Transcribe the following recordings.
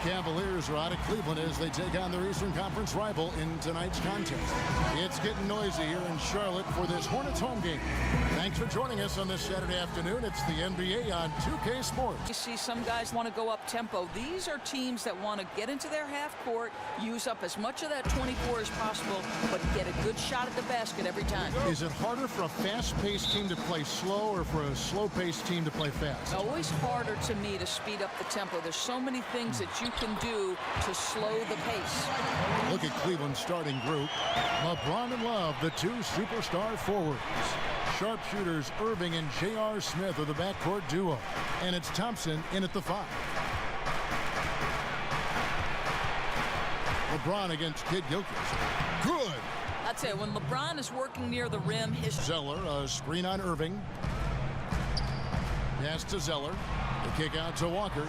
Cavaliers are out of Cleveland as they take on their Eastern Conference rival in tonight's contest. It's getting noisy here in Charlotte for this Hornets home game. Thanks for joining us on this Saturday afternoon. It's the NBA on 2K Sports. You see some guys want to go up tempo. These are teams that want to get into their half court, use up as much of that 24 as possible, but get a good shot at the basket every time. Is it harder for a fast-paced team to play slow or for a slow-paced team to play fast? Always harder to me to speed up the tempo. There's so many things that you can do to slow the pace. Look at Cleveland's starting group. LeBron and Love, the two superstar forwards. Sharpshooters Irving and J.R. Smith are the backcourt duo. And it's Thompson in at the 5. LeBron against Kid Gilchrist. Good. That's it. When LeBron is working near the rim, his Zeller, a screen on Irving. Pass to Zeller. The kick out to Walker.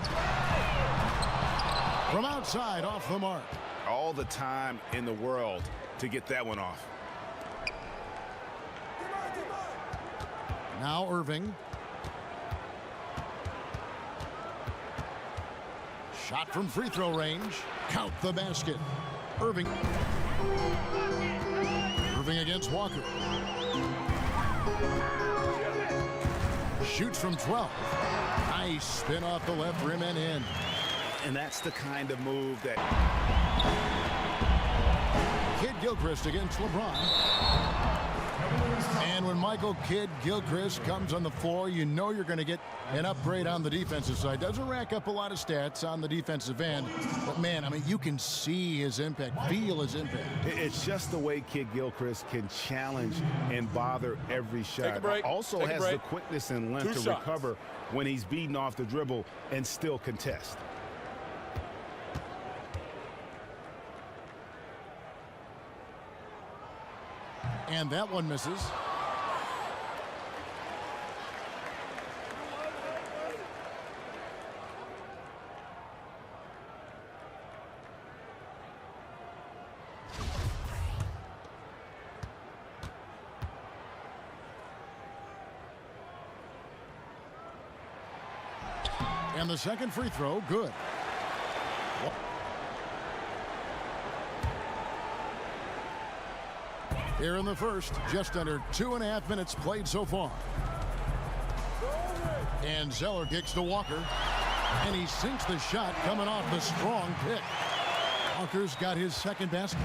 From outside, off the mark. All the time in the world to get that one off. Now Irving. Shot from free throw range. Count the basket. Irving. Irving against Walker. Shoots from 12. Nice spin off the left rim and in. And that's the kind of move that Kid Gilchrist against LeBron. And when Michael Kid Gilchrist comes on the floor, you know you're going to get an upgrade on the defensive side. Doesn't rack up a lot of stats on the defensive end. But, man, I mean, you can see his impact, feel his impact. it's just the way Kid Gilchrist can challenge and bother every shot. Also Take a has break. the quickness and length to recover when he's beaten off the dribble and still contest. And that one misses. And the second free throw, good. Here in the first, just under 2.5 minutes played so far. And Zeller kicks to Walker. And he sinks the shot coming off the strong pick. Walker's got his second basket.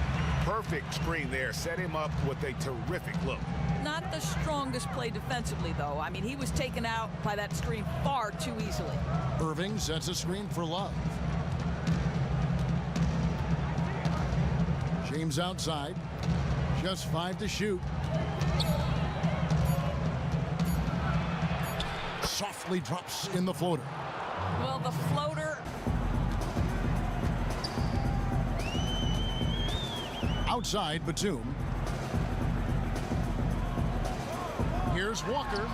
Perfect screen there. Set him up with a terrific look. not the strongest play defensively, though. I mean, he was taken out by that screen far too easily. Irving sets a screen for Love. James outside. Just 5 to shoot. Softly drops in the floater. Well, the floater. Outside, Batum. Here's Walker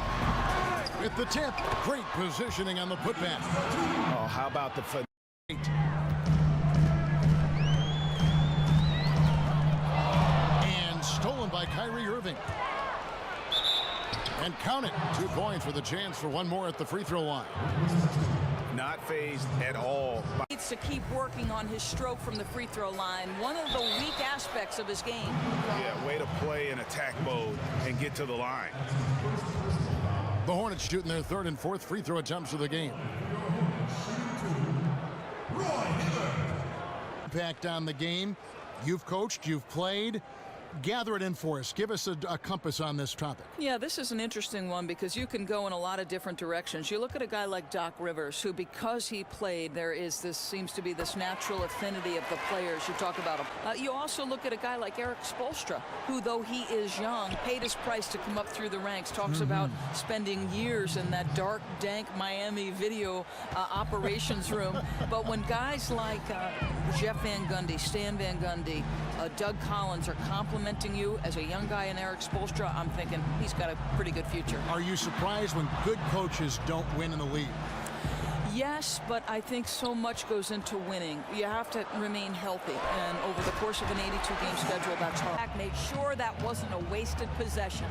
with the tip. Great positioning on the putback. Oh, how about the foot? And stolen by Kyrie Irving. And count it. 2 points with a chance for one more at the free throw line. Not phased at all. Needs to keep working on his stroke from the free throw line. One of the weak aspects of his game. Yeah, way to play in attack mode and get to the line. The Hornets shooting their 3rd and 4th free throw attempts of the game. Impact on the game. You've coached, you've played. Gather it in for us. Give us a compass on this topic. Yeah, this is an interesting one because you can go in a lot of different directions. You look at a guy like Doc Rivers, who, because he played, there is this, seems to be this natural affinity of the players. You talk about him. You also look at a guy like Eric Spoelstra, who, though he is young, paid his price to come up through the ranks. Talks about spending years in that dark, dank Miami video operations room. But when guys like Jeff Van Gundy, Stan Van Gundy, Doug Collins are complimenting you as a young guy in Eric Spoelstra, I'm thinking he's got a pretty good future. Are you surprised when good coaches don't win in the league? Yes, but I think so much goes into winning. You have to remain healthy, and over the course of an 82-game schedule, that's hard. Made sure that wasn't a wasted possession.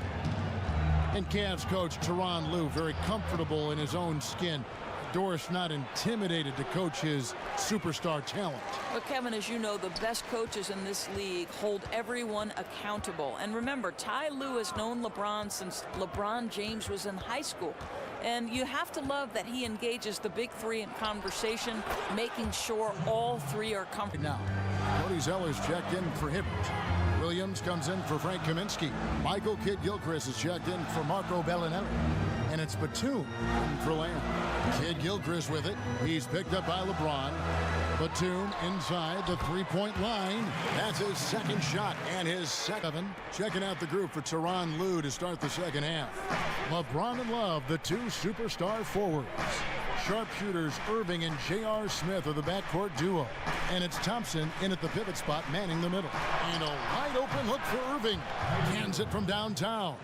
And Cavs coach Tyronn Lue very comfortable in his own skin. Doris not intimidated to coach his superstar talent. But Kevin, as you know, the best coaches in this league hold everyone accountable. And remember, Ty Lue has known LeBron since LeBron James was in high school. And you have to love that he engages the big three in conversation, making sure all three are comfortable. Now, Cody Zeller's checked in for Hibbert. Williams comes in for Frank Kaminsky. Michael Kidd-Gilchrist is checked in for Marco Bellinelli. And it's Batum in for Lamb. Kidd-Gilchrist with it. He's picked up by LeBron. Batum inside the three-point line. That's his second shot and his second. Checking out the group for Tyronn Lue to start the second half. LeBron and Love, the two superstar forwards. Sharpshooters Irving and J.R. Smith are the backcourt duo. And it's Thompson in at the pivot spot, manning the middle. And a wide open look for Irving. Cans it from downtown.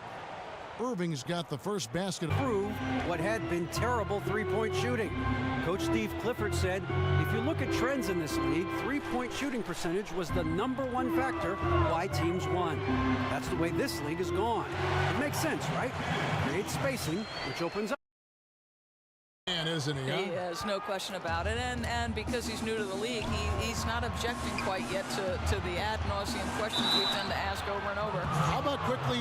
Irving's got the first basket. Prove what had been terrible three-point shooting. Coach Steve Clifford said, if you look at trends in this league, three-point shooting percentage was the #1 factor why teams won. That's the way this league is gone. It makes sense, right? Create spacing, which opens up. Man, isn't he? He is, no question about it. And because he's new to the league, he's not objecting quite yet to the ad nauseum questions we tend to ask over and over. How about quickly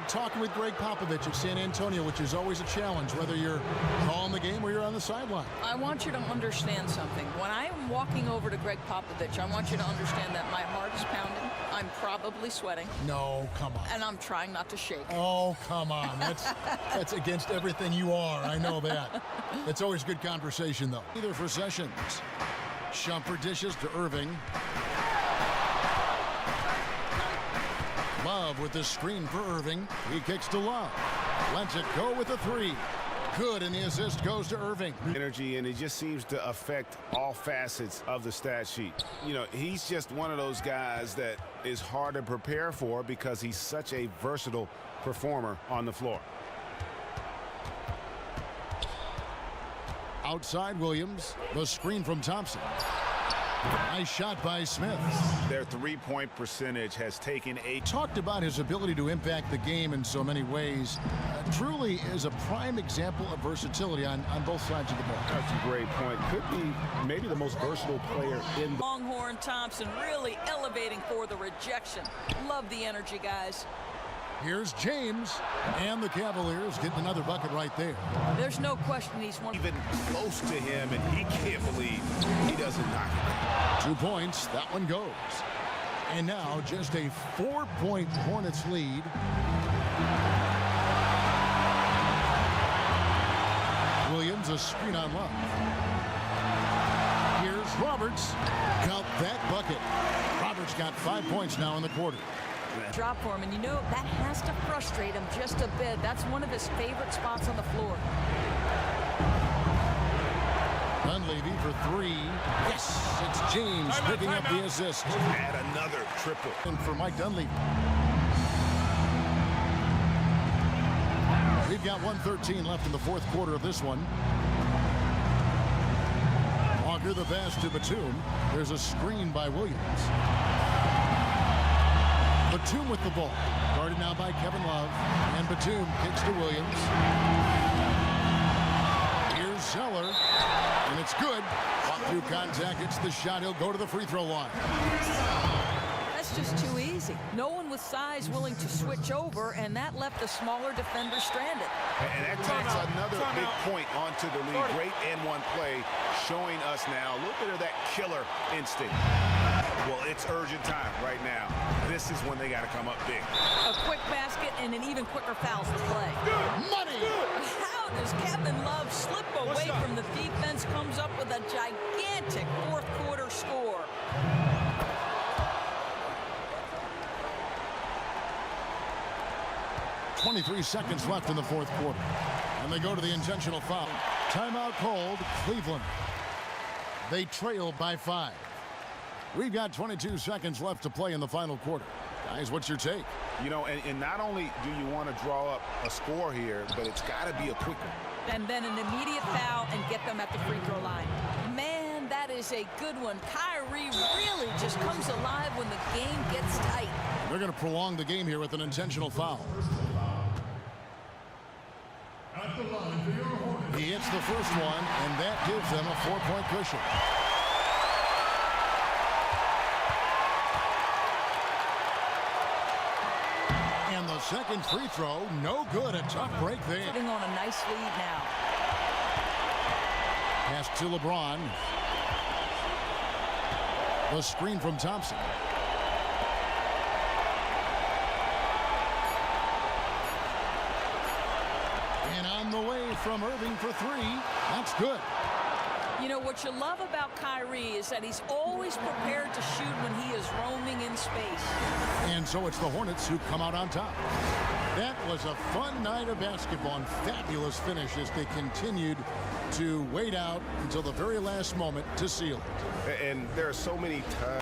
talking with Greg Popovich of San Antonio, which is always a challenge, whether you're calling the game or you're on the sideline. I want you to understand something. When I'm walking over to Greg Popovich, I want you to understand that my heart is pounding. I'm probably sweating. No, come on. And I'm trying not to shake. Oh, come on. That's against everything you are. I know that. It's always good conversation, though. Either for Sessions. Shumpert dishes to Irving. Love with the screen for Irving. He kicks to Love. Lets it go with a three. Good, and the assist goes to Irving. Energy, and it just seems to affect all facets of the stat sheet. You know, he's just one of those guys that is hard to prepare for because he's such a versatile performer on the floor. Outside Williams, the screen from Thompson. Nice shot by Smith. Their three-point percentage has taken a... Talked about his ability to impact the game in so many ways. Truly is a prime example of versatility on both sides of the ball. That's a great point. Could be maybe the most versatile player in the... Longhorn Thompson really elevating for the rejection. Love the energy, guys. Here's James, and the Cavaliers getting another bucket right there. There's no question he's one. Even close to him, and he can't believe he doesn't knock it. 2 points, that one goes. And now just a 4-point Hornets lead. Williams, a screen on Love. Here's Roberts. Count that bucket. Roberts got 5 points now in the quarter. Drop for him, and you know that has to frustrate him just a bit. That's one of his favorite spots on the floor. Dunleavy for three. Yes, it's James picking up the assist. Add another triple. And for Mike Dunleavy. We've got 1:13 left in the fourth quarter of this one. Walker the pass to Batum. There's a screen by Williams. Batum with the ball. Guarded now by Kevin Love. And Batum kicks to Williams. Here's Zeller. And it's good. Walk through contact. It's the shot. He'll go to the free throw line. That's just too easy. No one with size willing to switch over, and that left the smaller defender stranded. And that takes another big point onto the lead. Great N1 play showing us now a little bit of that killer instinct. Well, it's urgent time right now. This is when they got to come up big. A quick basket and an even quicker fouls to play. Money! How does Kevin Love slip away from the defense, comes up with a gigantic fourth quarter score? .23 seconds left in the fourth quarter. And they go to the intentional foul. Timeout called, Cleveland. They trail by 5. We've got 22 seconds left to play in the final quarter. Guys, what's your take? You know, and not only do you want to draw up a score here, but it's got to be a quick one. And then an immediate foul and get them at the free throw line. Man, that is a good one. Kyrie really just comes alive when the game gets tight. They're going to prolong the game here with an intentional foul. At the line for your Hornets. He hits the first one, and that gives them a 4-point cushion. And the second free throw, no good. A tough break there. Sitting on a nice lead now. Pass to LeBron. The screen from Thompson. And on the way from Irving for three. That's good. You know, what you love about Kyrie is that he's always prepared to shoot when he is roaming in space. And so it's the Hornets who come out on top. That was a fun night of basketball and fabulous finish as they continued to wait out until the very last moment to seal it. And there are so many times